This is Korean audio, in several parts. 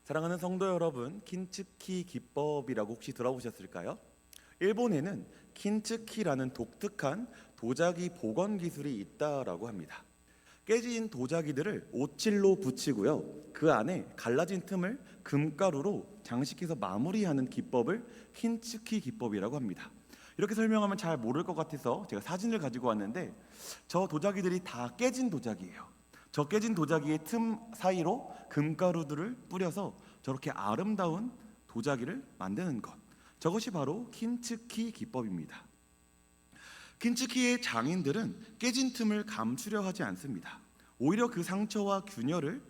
사랑하는 성도 여러분, 킨츠키 기법이라고 혹시 들어보셨을까요? 일본에는 킨츠키라는 독특한 도자기 복원 기술이 있다라고 합니다. 깨진 도자기들을 오칠로 붙이고요. 그 안에 갈라진 틈을 금가루로 장식해서 마무리하는 기법을 킨츠키 기법이라고 합니다. 이렇게 설명하면 잘 모를 것 같아서 제가 사진을 가지고 왔는데, 저 도자기들이 다 깨진 도자기예요. 저 깨진 도자기의 틈 사이로 금가루들을 뿌려서 저렇게 아름다운 도자기를 만드는 것, 저것이 바로 킨츠키 기법입니다. 킨츠키의 장인들은 깨진 틈을 감추려 하지 않습니다. 오히려 그 상처와 균열을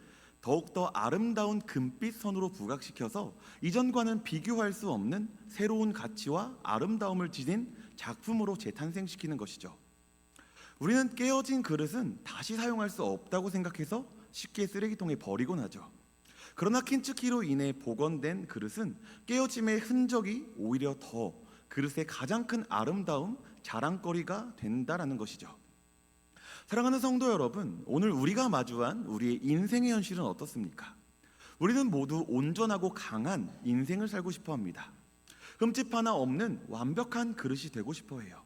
더욱더 아름다운 금빛 선으로 부각시켜서 이전과는 비교할 수 없는 새로운 가치와 아름다움을 지닌 작품으로 재탄생시키는 것이죠. 우리는 깨어진 그릇은 다시 사용할 수 없다고 생각해서 쉽게 쓰레기통에 버리곤 하죠. 그러나 킨츠키로 인해 복원된 그릇은 깨어짐의 흔적이 오히려 더 그릇의 가장 큰 아름다움, 자랑거리가 된다라는 것이죠. 사랑하는 성도 여러분, 오늘 우리가 마주한 우리의 인생의 현실은 어떻습니까? 우리는 모두 온전하고 강한 인생을 살고 싶어 합니다. 흠집 하나 없는 완벽한 그릇이 되고 싶어 해요.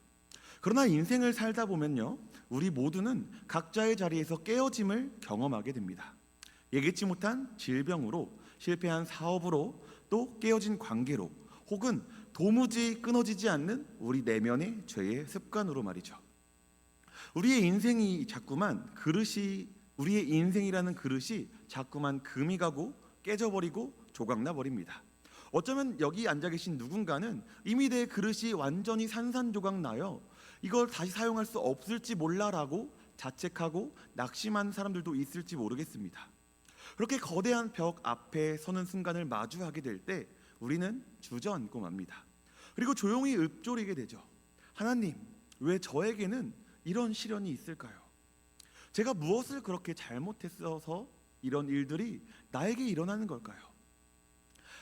그러나 인생을 살다 보면요, 우리 모두는 각자의 자리에서 깨어짐을 경험하게 됩니다. 예기치 못한 질병으로, 실패한 사업으로, 또 깨어진 관계로, 혹은 도무지 끊어지지 않는 우리 내면의 죄의 습관으로 말이죠. 우리의 인생이라는 그릇이 자꾸만 금이 가고 깨져버리고 조각나 버립니다. 어쩌면 여기 앉아 계신 누군가는 이미 내 그릇이 완전히 산산조각 나요, 이걸 다시 사용할 수 없을지 몰라라고 자책하고 낙심한 사람들도 있을지 모르겠습니다. 그렇게 거대한 벽 앞에 서는 순간을 마주하게 될 때 우리는 주저앉고 맙니다. 그리고 조용히 읊조리게 되죠. 하나님, 왜 저에게는 이런 시련이 있을까요? 제가 무엇을 그렇게 잘못했어서 이런 일들이 나에게 일어나는 걸까요?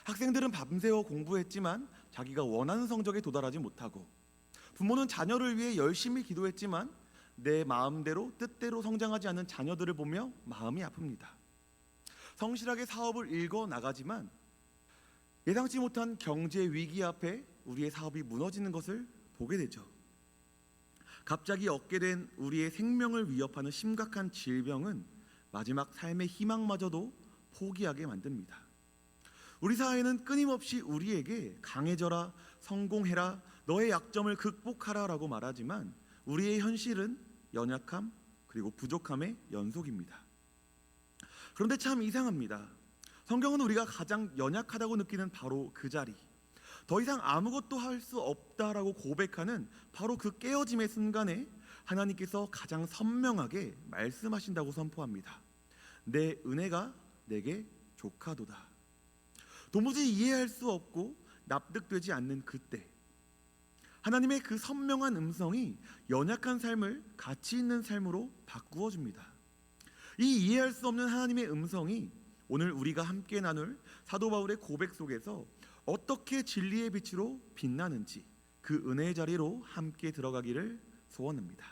학생들은 밤새워 공부했지만 자기가 원하는 성적에 도달하지 못하고, 부모는 자녀를 위해 열심히 기도했지만 내 마음대로 뜻대로 성장하지 않는 자녀들을 보며 마음이 아픕니다. 성실하게 사업을 일궈 나가지만 예상치 못한 경제 위기 앞에 우리의 사업이 무너지는 것을 보게 되죠. 갑자기 얻게 된 우리의 생명을 위협하는 심각한 질병은 마지막 삶의 희망마저도 포기하게 만듭니다. 우리 사회는 끊임없이 우리에게 강해져라, 성공해라, 너의 약점을 극복하라라고 말하지만 우리의 현실은 연약함 그리고 부족함의 연속입니다. 그런데 참 이상합니다. 성경은 우리가 가장 연약하다고 느끼는 바로 그 자리, 더 이상 아무것도 할 수 없다라고 고백하는 바로 그 깨어짐의 순간에 하나님께서 가장 선명하게 말씀하신다고 선포합니다. 내 은혜가 내게 족하도다. 도무지 이해할 수 없고 납득되지 않는 그때, 하나님의 그 선명한 음성이 연약한 삶을 가치 있는 삶으로 바꾸어 줍니다. 이 이해할 수 없는 하나님의 음성이 오늘 우리가 함께 나눌 사도 바울의 고백 속에서 어떻게 진리의 빛으로 빛나는지, 그 은혜의 자리로 함께 들어가기를 소원합니다.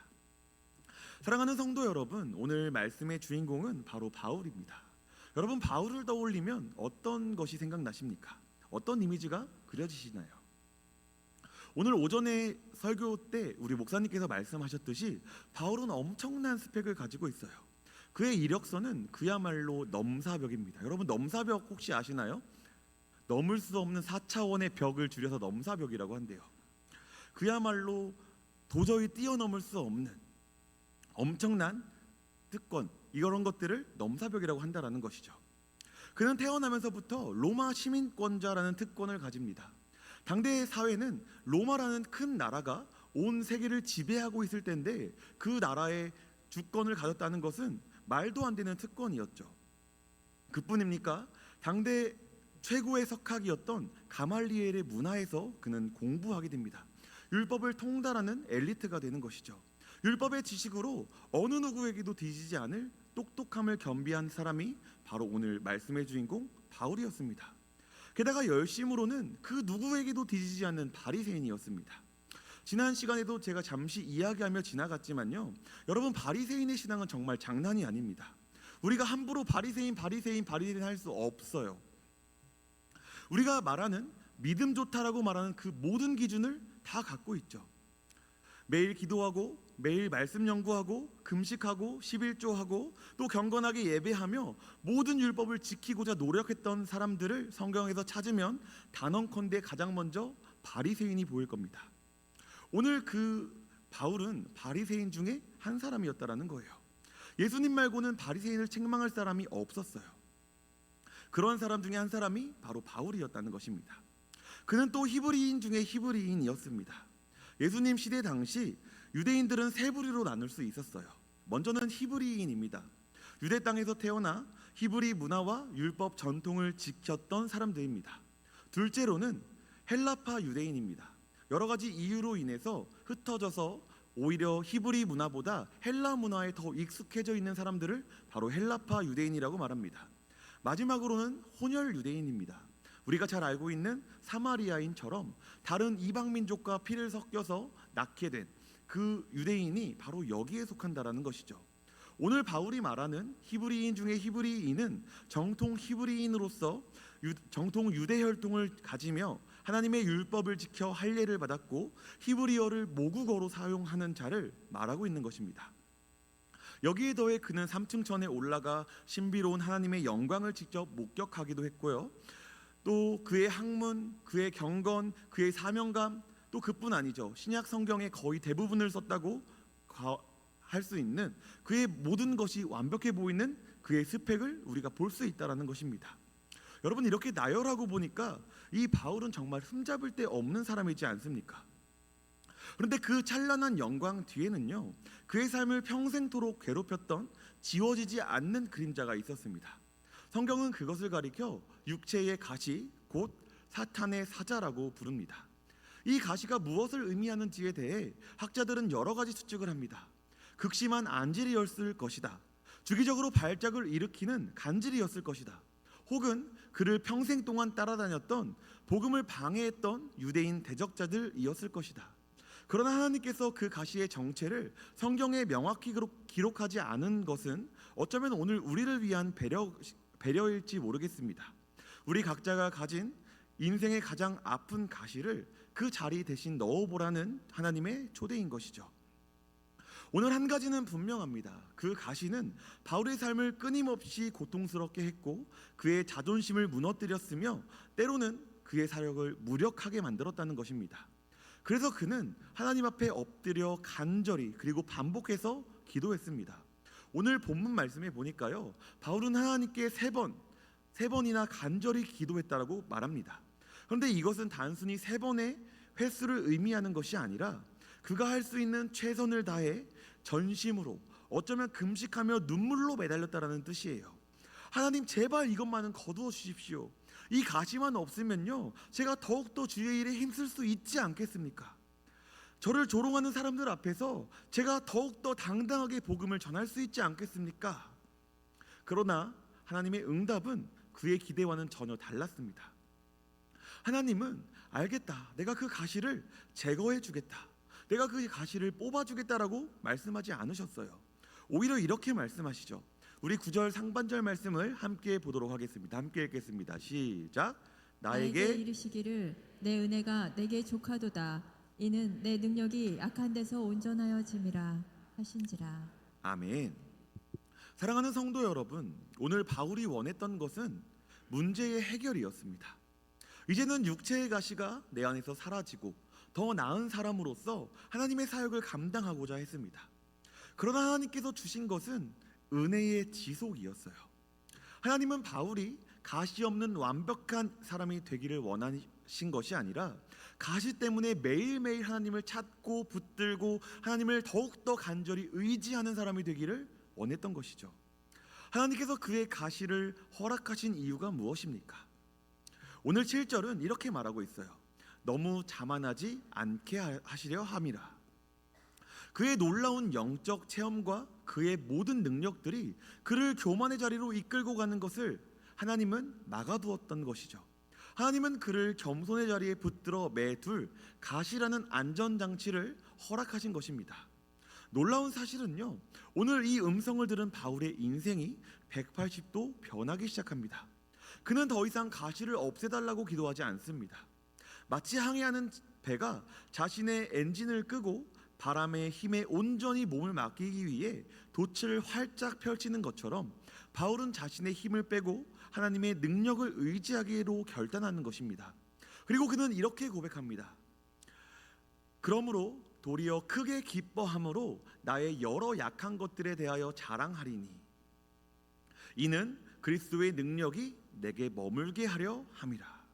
사랑하는 성도 여러분, 오늘 말씀의 주인공은 바로 바울입니다. 여러분, 바울을 떠올리면 어떤 것이 생각나십니까? 어떤 이미지가 그려지시나요? 오늘 오전에 설교 때 우리 목사님께서 말씀하셨듯이 바울은 엄청난 스펙을 가지고 있어요. 그의 이력서는 그야말로 넘사벽입니다. 여러분, 넘사벽 혹시 아시나요? 넘을 수 없는 4차원의 벽을 줄여서 넘사벽이라고 한대요. 그야말로 도저히 뛰어넘을 수 없는 엄청난 특권, 이런 것들을 넘사벽이라고 한다라는 것이죠. 그는 태어나면서부터 로마 시민권자라는 특권을 가집니다. 당대의 사회는 로마라는 큰 나라가 온 세계를 지배하고 있을 때인데 그 나라의 주권을 가졌다는 것은 말도 안 되는 특권이었죠. 그뿐입니까? 당대 최고의 석학이었던 가말리엘의 문화에서 그는 공부하게 됩니다. 율법을 통달하는 엘리트가 되는 것이죠. 율법의 지식으로 어느 누구에게도 뒤지지 않을 똑똑함을 겸비한 사람이 바로 오늘 말씀의 주인공 바울이었습니다. 게다가 열심으로는 그 누구에게도 뒤지지 않는 바리새인이었습니다. 지난 시간에도 제가 잠시 이야기하며 지나갔지만요, 여러분, 바리새인의 신앙은 정말 장난이 아닙니다. 우리가 함부로 바리새인 할 수 없어요. 우리가 말하는 믿음 좋다라고 말하는 그 모든 기준을 다 갖고 있죠. 매일 기도하고 매일 말씀 연구하고 금식하고 11조하고 또 경건하게 예배하며 모든 율법을 지키고자 노력했던 사람들을 성경에서 찾으면 단언컨대 가장 먼저 바리새인이 보일 겁니다. 오늘 그 바울은 바리새인 중에 한 사람이었다라는 거예요. 예수님 말고는 바리새인을 책망할 사람이 없었어요. 그런 사람 중에 한 사람이 바로 바울이었다는 것입니다. 그는 또 히브리인 중에 히브리인이었습니다. 예수님 시대 당시 유대인들은 세 부류로 나눌 수 있었어요. 먼저는 히브리인입니다. 유대 땅에서 태어나 히브리 문화와 율법 전통을 지켰던 사람들입니다. 둘째로는 헬라파 유대인입니다. 여러 가지 이유로 인해서 흩어져서 오히려 히브리 문화보다 헬라 문화에 더 익숙해져 있는 사람들을 바로 헬라파 유대인이라고 말합니다. 마지막으로는 혼혈 유대인입니다. 우리가 잘 알고 있는 사마리아인처럼 다른 이방 민족과 피를 섞여서 낳게 된 그 유대인이 바로 여기에 속한다라는 것이죠. 오늘 바울이 말하는 히브리인 중에 히브리인은 정통 히브리인으로서 정통 유대 혈통을 가지며 하나님의 율법을 지켜 할례를 받았고 히브리어를 모국어로 사용하는 자를 말하고 있는 것입니다. 여기에 더해 그는 3층 천에 올라가 신비로운 하나님의 영광을 직접 목격하기도 했고요. 또 그의 학문, 그의 경건, 그의 사명감, 또 그뿐 아니죠. 신약 성경의 거의 대부분을 썼다고 할 수 있는 그의 모든 것이 완벽해 보이는 그의 스펙을 우리가 볼 수 있다라는 것입니다. 여러분, 이렇게 나열하고 보니까 이 바울은 정말 흠잡을 데 없는 사람이지 않습니까? 그런데 그 찬란한 영광 뒤에는요, 그의 삶을 평생토록 괴롭혔던 지워지지 않는 그림자가 있었습니다. 성경은 그것을 가리켜 육체의 가시, 곧 사탄의 사자라고 부릅니다. 이 가시가 무엇을 의미하는지에 대해 학자들은 여러 가지 추측을 합니다. 극심한 안질이었을 것이다. 주기적으로 발작을 일으키는 간질이었을 것이다. 혹은 그를 평생 동안 따라다녔던 복음을 방해했던 유대인 대적자들이었을 것이다. 그러나 하나님께서 그 가시의 정체를 성경에 명확히 기록하지 않은 것은 어쩌면 오늘 우리를 위한 배려일지 모르겠습니다. 우리 각자가 가진 인생의 가장 아픈 가시를 그 자리 대신 넣어보라는 하나님의 초대인 것이죠. 오늘 한 가지는 분명합니다. 그 가시는 바울의 삶을 끊임없이 고통스럽게 했고 그의 자존심을 무너뜨렸으며 때로는 그의 사역을 무력하게 만들었다는 것입니다. 그래서 그는 하나님 앞에 엎드려 간절히 그리고 반복해서 기도했습니다. 오늘 본문 말씀에 보니까요, 바울은 하나님께 세 번이나 간절히 기도했다라고 말합니다. 그런데 이것은 단순히 세 번의 횟수를 의미하는 것이 아니라 그가 할 수 있는 최선을 다해 전심으로, 어쩌면 금식하며 눈물로 매달렸다라는 뜻이에요. 하나님, 제발 이것만은 거두어 주십시오. 이 가시만 없으면요, 제가 더욱더 주의 일에 힘쓸 수 있지 않겠습니까? 저를 조롱하는 사람들 앞에서 제가 더욱더 당당하게 복음을 전할 수 있지 않겠습니까? 그러나 하나님의 응답은 그의 기대와는 전혀 달랐습니다. 하나님은 알겠다, 내가 그 가시를 제거해 주겠다, 내가 그 가시를 뽑아주겠다라고 말씀하지 않으셨어요. 오히려 이렇게 말씀하시죠. 우리 9절 상반절 말씀을 함께 보도록 하겠습니다. 함께 읽겠습니다. 시작. 나에게 이르시기를 내 은혜가 내게 족하도다. 이는 내 능력이 약한 데서 온전하여짐이라 하신지라. 아멘. 사랑하는 성도 여러분, 오늘 바울이 원했던 것은 문제의 해결이었습니다. 이제는 육체의 가시가 내 안에서 사라지고 더 나은 사람으로서 하나님의 사역을 감당하고자 했습니다. 그러나 하나님께서 주신 것은 은혜의 지속이었어요. 하나님은 바울이 가시 없는 완벽한 사람이 되기를 원하신 것이 아니라 가시 때문에 매일매일 하나님을 찾고 붙들고 하나님을 더욱더 간절히 의지하는 사람이 되기를 원했던 것이죠. 하나님께서 그의 가시를 허락하신 이유가 무엇입니까? 오늘 7절은 이렇게 말하고 있어요. 너무 자만하지 않게 하시려 함이라. 그의 놀라운 영적 체험과 그의 모든 능력들이 그를 교만의 자리로 이끌고 가는 것을 하나님은 막아두었던 것이죠. 하나님은 그를 겸손의 자리에 붙들어 매둘 가시라는 안전장치를 허락하신 것입니다. 놀라운 사실은요, 오늘 이 음성을 들은 바울의 인생이 180도 변하기 시작합니다. 그는 더 이상 가시를 없애달라고 기도하지 않습니다. 마치 항해하는 배가 자신의 엔진을 끄고 바람의 힘에 온전히 몸을 맡기기 위해 돛을 활짝 펼치는 것처럼 바울은 자신의 힘을 빼고 하나님의 능력을 의지하기로 결단하는 것입니다. 그리고 그는 이렇게 고백합니다. 그러므로 도리어 크게 기뻐함으로 나의 여러 약한 것들에 대하여 자랑하리니 이는 그리스도의 능력이 내게 머물게 하려 함이라.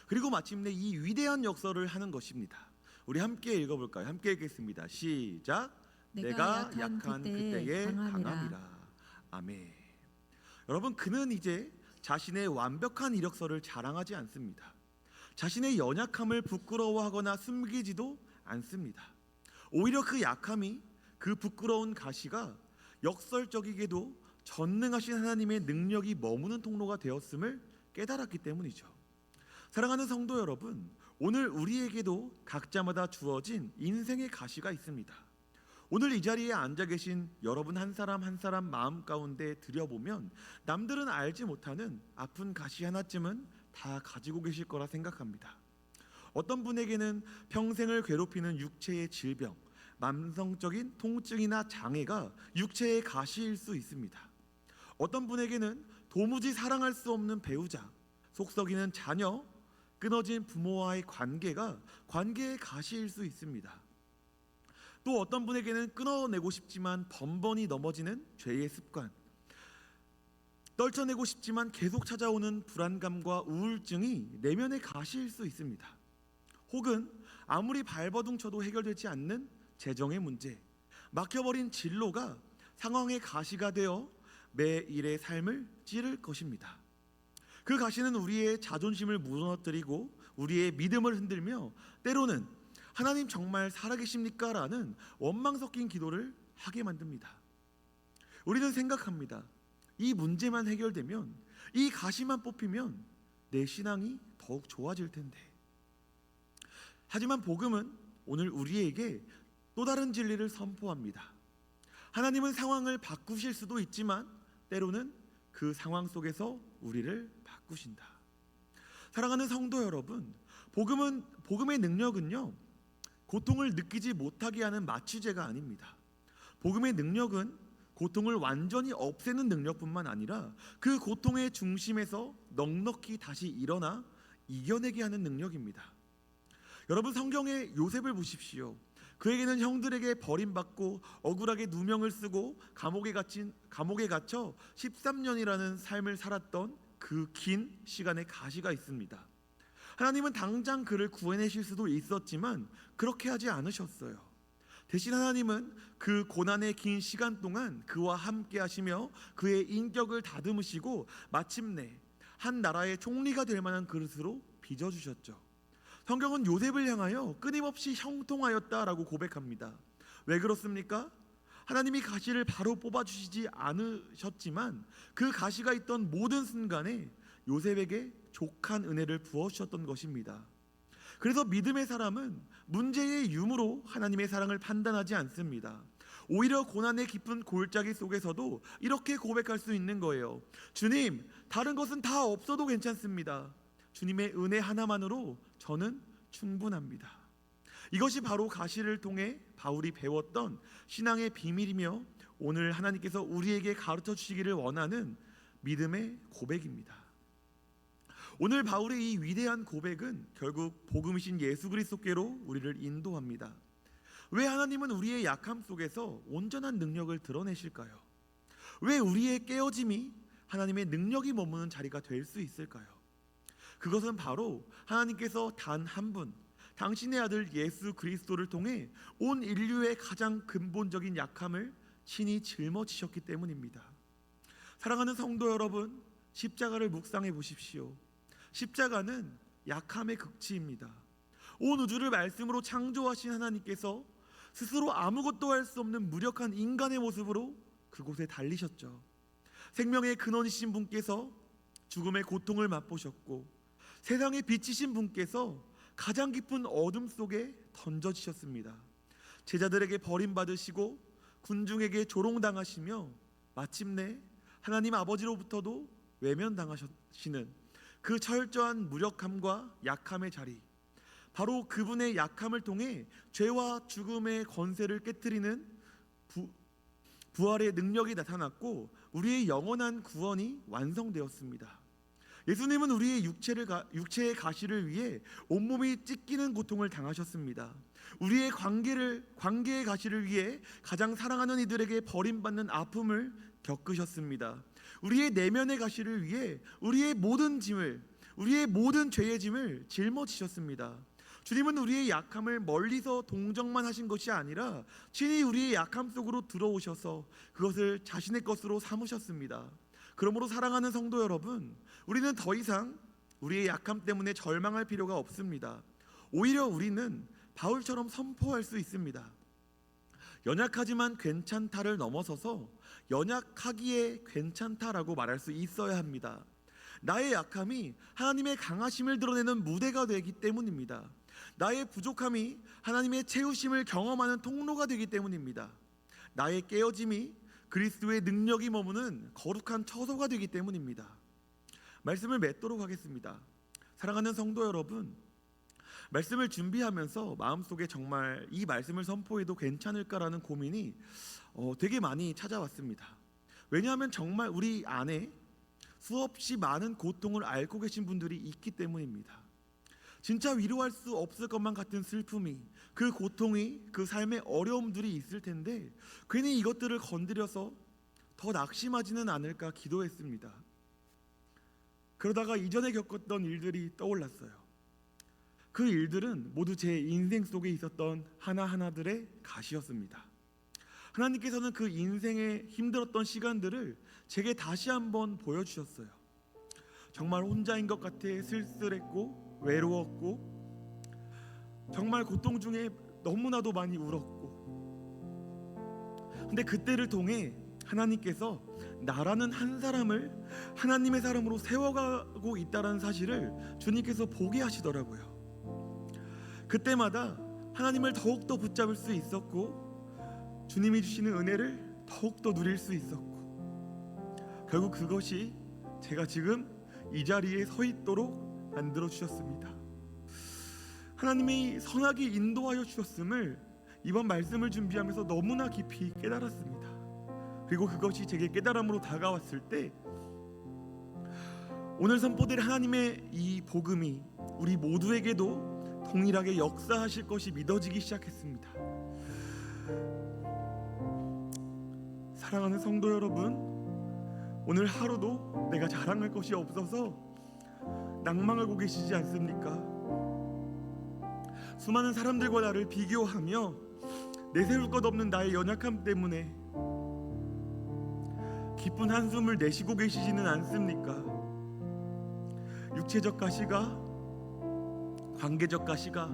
그리고 마침내 이 위대한 역설을 하는 것입니다. 우리 함께 읽어볼까요? 함께 읽겠습니다. 시작. 내가 약한 그때에 강함이라. 아멘. 여러분, 그는 이제 자신의 완벽한 이력서를 자랑하지 않습니다. 자신의 연약함을 부끄러워하거나 숨기지도 않습니다. 오히려 그 약함이, 그 부끄러운 가시가 역설적이게도 전능하신 하나님의 능력이 머무는 통로가 되었음을 깨달았기 때문이죠. 사랑하는 성도 여러분, 오늘 우리에게도 각자마다 주어진 인생의 가시가 있습니다. 오늘 이 자리에 앉아 계신 여러분 한 사람 한 사람 마음 가운데 들여보면 남들은 알지 못하는 아픈 가시 하나쯤은 다 가지고 계실 거라 생각합니다. 어떤 분에게는 평생을 괴롭히는 육체의 질병, 만성적인 통증이나 장애가 육체의 가시일 수 있습니다. 어떤 분에게는 도무지 사랑할 수 없는 배우자, 속썩이는 자녀, 끊어진 부모와의 관계가 관계의 가시일 수 있습니다. 또 어떤 분에게는 끊어내고 싶지만 번번이 넘어지는 죄의 습관, 떨쳐내고 싶지만 계속 찾아오는 불안감과 우울증이 내면의 가시일 수 있습니다. 혹은 아무리 발버둥 쳐도 해결되지 않는 재정의 문제, 막혀버린 진로가 상황의 가시가 되어 매일의 삶을 찌를 것입니다. 그 가시는 우리의 자존심을 무너뜨리고 우리의 믿음을 흔들며 때로는 하나님 정말 살아계십니까? 라는 원망 섞인 기도를 하게 만듭니다. 우리는 생각합니다. 이 문제만 해결되면, 이 가시만 뽑히면 내 신앙이 더욱 좋아질 텐데. 하지만 복음은 오늘 우리에게 또 다른 진리를 선포합니다. 하나님은 상황을 바꾸실 수도 있지만 때로는 그 상황 속에서 우리를 바꾸신다. 사랑하는 성도 여러분, 복음의 능력은요, 고통을 느끼지 못하게 하는 마취제가 아닙니다. 복음의 능력은 고통을 완전히 없애는 능력뿐만 아니라 그 고통의 중심에서 넉넉히 다시 일어나 이겨내게 하는 능력입니다. 여러분, 성경의 요셉을 보십시오. 그에게는 형들에게 버림받고 억울하게 누명을 쓰고 감옥에 갇혀 13년이라는 삶을 살았던 그 긴 시간의 가시가 있습니다. 하나님은 당장 그를 구해내실 수도 있었지만 그렇게 하지 않으셨어요. 대신 하나님은 그 고난의 긴 시간 동안 그와 함께 하시며 그의 인격을 다듬으시고 마침내 한 나라의 총리가 될 만한 그릇으로 빚어주셨죠. 성경은 요셉을 향하여 끊임없이 형통하였다라고 고백합니다. 왜 그렇습니까? 하나님이 가시를 바로 뽑아주시지 않으셨지만 그 가시가 있던 모든 순간에 요셉에게 족한 은혜를 부어주셨던 것입니다. 그래서 믿음의 사람은 문제의 유무로 하나님의 사랑을 판단하지 않습니다. 오히려 고난의 깊은 골짜기 속에서도 이렇게 고백할 수 있는 거예요. 주님, 다른 것은 다 없어도 괜찮습니다. 주님의 은혜 하나만으로 저는 충분합니다. 이것이 바로 가시를 통해 바울이 배웠던 신앙의 비밀이며 오늘 하나님께서 우리에게 가르쳐 주시기를 원하는 믿음의 고백입니다. 오늘 바울의 이 위대한 고백은 결국 복음이신 예수 그리스도께로 우리를 인도합니다. 왜 하나님은 우리의 약함 속에서 온전한 능력을 드러내실까요? 왜 우리의 깨어짐이 하나님의 능력이 머무는 자리가 될 수 있을까요? 그것은 바로 하나님께서 단 한 분, 당신의 아들 예수 그리스도를 통해 온 인류의 가장 근본적인 약함을 친히 짊어지셨기 때문입니다. 사랑하는 성도 여러분, 십자가를 묵상해 보십시오. 십자가는 약함의 극치입니다. 온 우주를 말씀으로 창조하신 하나님께서 스스로 아무것도 할 수 없는 무력한 인간의 모습으로 그곳에 달리셨죠. 생명의 근원이신 분께서 죽음의 고통을 맛보셨고 세상의 빛이신 분께서 가장 깊은 어둠 속에 던져지셨습니다. 제자들에게 버림받으시고 군중에게 조롱당하시며 마침내 하나님 아버지로부터도 외면당하시는 그 철저한 무력함과 약함의 자리, 바로 그분의 약함을 통해 죄와 죽음의 권세를 깨뜨리는 부활의 능력이 나타났고 우리의 영원한 구원이 완성되었습니다. 예수님은 우리의 육체의 가시를 위해 온몸이 찢기는 고통을 당하셨습니다. 우리의 관계의 가시를 위해 가장 사랑하는 이들에게 버림받는 아픔을 겪으셨습니다. 우리의 내면의 가시를 위해 우리의 모든 죄의 짐을 짊어지셨습니다. 주님은 우리의 약함을 멀리서 동정만 하신 것이 아니라 친히 우리의 약함 속으로 들어오셔서 그것을 자신의 것으로 삼으셨습니다. 그러므로 사랑하는 성도 여러분, 우리는 더 이상 우리의 약함 때문에 절망할 필요가 없습니다. 오히려 우리는 바울처럼 선포할 수 있습니다. 연약하지만 괜찮다를 넘어서서 연약하기에 괜찮다라고 말할 수 있어야 합니다. 나의 약함이 하나님의 강하심을 드러내는 무대가 되기 때문입니다. 나의 부족함이 하나님의 채우심을 경험하는 통로가 되기 때문입니다. 나의 깨어짐이 그리스도의 능력이 머무는 거룩한 처소가 되기 때문입니다. 말씀을 맺도록 하겠습니다. 사랑하는 성도 여러분, 말씀을 준비하면서 마음속에 정말 이 말씀을 선포해도 괜찮을까라는 고민이 되게 많이 찾아왔습니다. 왜냐하면 정말 우리 안에 수없이 많은 고통을 앓고 계신 분들이 있기 때문입니다. 진짜 위로할 수 없을 것만 같은 슬픔이, 그 고통이, 그 삶의 어려움들이 있을 텐데 괜히 이것들을 건드려서 더 낙심하지는 않을까 기도했습니다. 그러다가 이전에 겪었던 일들이 떠올랐어요. 그 일들은 모두 제 인생 속에 있었던 하나하나들의 가시였습니다. 하나님께서는 그 인생의 힘들었던 시간들을 제게 다시 한번 보여주셨어요. 정말 혼자인 것 같아 쓸쓸했고 외로웠고 정말 고통 중에 너무나도 많이 울었고, 근데 그때를 통해 하나님께서 나라는 한 사람을 하나님의 사람으로 세워가고 있다는 사실을 주님께서 보게 하시더라고요. 그때마다 하나님을 더욱더 붙잡을 수 있었고 주님이 주시는 은혜를 더욱더 누릴 수 있었고, 결국 그것이 제가 지금 이 자리에 서 있도록 만들어 주셨습니다. 하나님이 선하게 인도하여 주셨음을 이번 말씀을 준비하면서 너무나 깊이 깨달았습니다. 그리고 그것이 제게 깨달음으로 다가왔을 때 오늘 선포될 하나님의 이 복음이 우리 모두에게도 동일하게 역사하실 것이 믿어지기 시작했습니다. 사랑하는 성도 여러분, 오늘 하루도 내가 자랑할 것이 없어서 낭망하고 계시지 않습니까? 수많은 사람들과 나를 비교하며 내세울 것 없는 나의 연약함 때문에 기쁜 한숨을 내쉬고 계시지는 않습니까? 육체적 가시가, 관계적 가시가,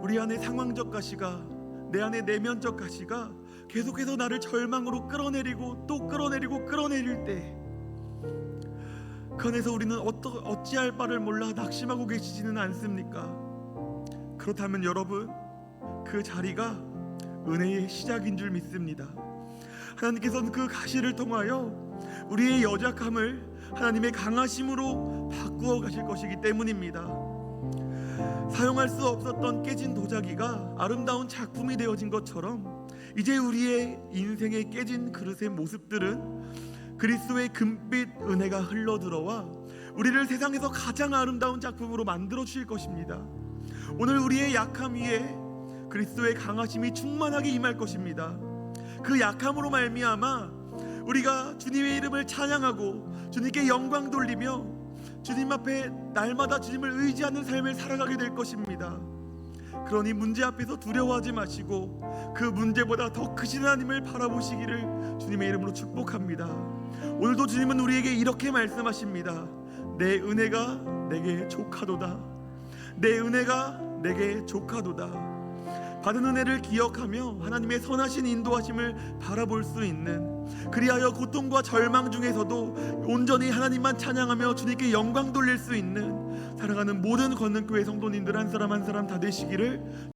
우리 안에 상황적 가시가, 내 안에 내면적 가시가 계속해서 나를 절망으로 끌어내리고 또 끌어내릴 때 그 안에서 우리는 어찌할 바를 몰라 낙심하고 계시지는 않습니까? 그렇다면 여러분, 그 자리가 은혜의 시작인 줄 믿습니다. 하나님께서는 그 가시를 통하여 우리의 연약함을 하나님의 강하심으로 바꾸어 가실 것이기 때문입니다. 사용할 수 없었던 깨진 도자기가 아름다운 작품이 되어진 것처럼 이제 우리의 인생의 깨진 그릇의 모습들은 그리스도의 금빛 은혜가 흘러들어와 우리를 세상에서 가장 아름다운 작품으로 만들어 주실 것입니다. 오늘 우리의 약함 위에 그리스도의 강하심이 충만하게 임할 것입니다. 그 약함으로 말미암아 우리가 주님의 이름을 찬양하고 주님께 영광 돌리며 주님 앞에 날마다 주님을 의지하는 삶을 살아가게 될 것입니다. 그러니 문제 앞에서 두려워하지 마시고 그 문제보다 더 크신 하나님을 바라보시기를 주님의 이름으로 축복합니다. 오늘도 주님은 우리에게 이렇게 말씀하십니다. 내 은혜가 내게 족하도다. 내 은혜가 내게 족하도다. 받은 은혜를 기억하며 하나님의 선하신 인도하심을 바라볼 수 있는, 그리하여 고통과 절망 중에서도 온전히 하나님만 찬양하며 주님께 영광 돌릴 수 있는 사랑하는 모든 권능교회 성도님들 한 사람 한 사람 다 되시기를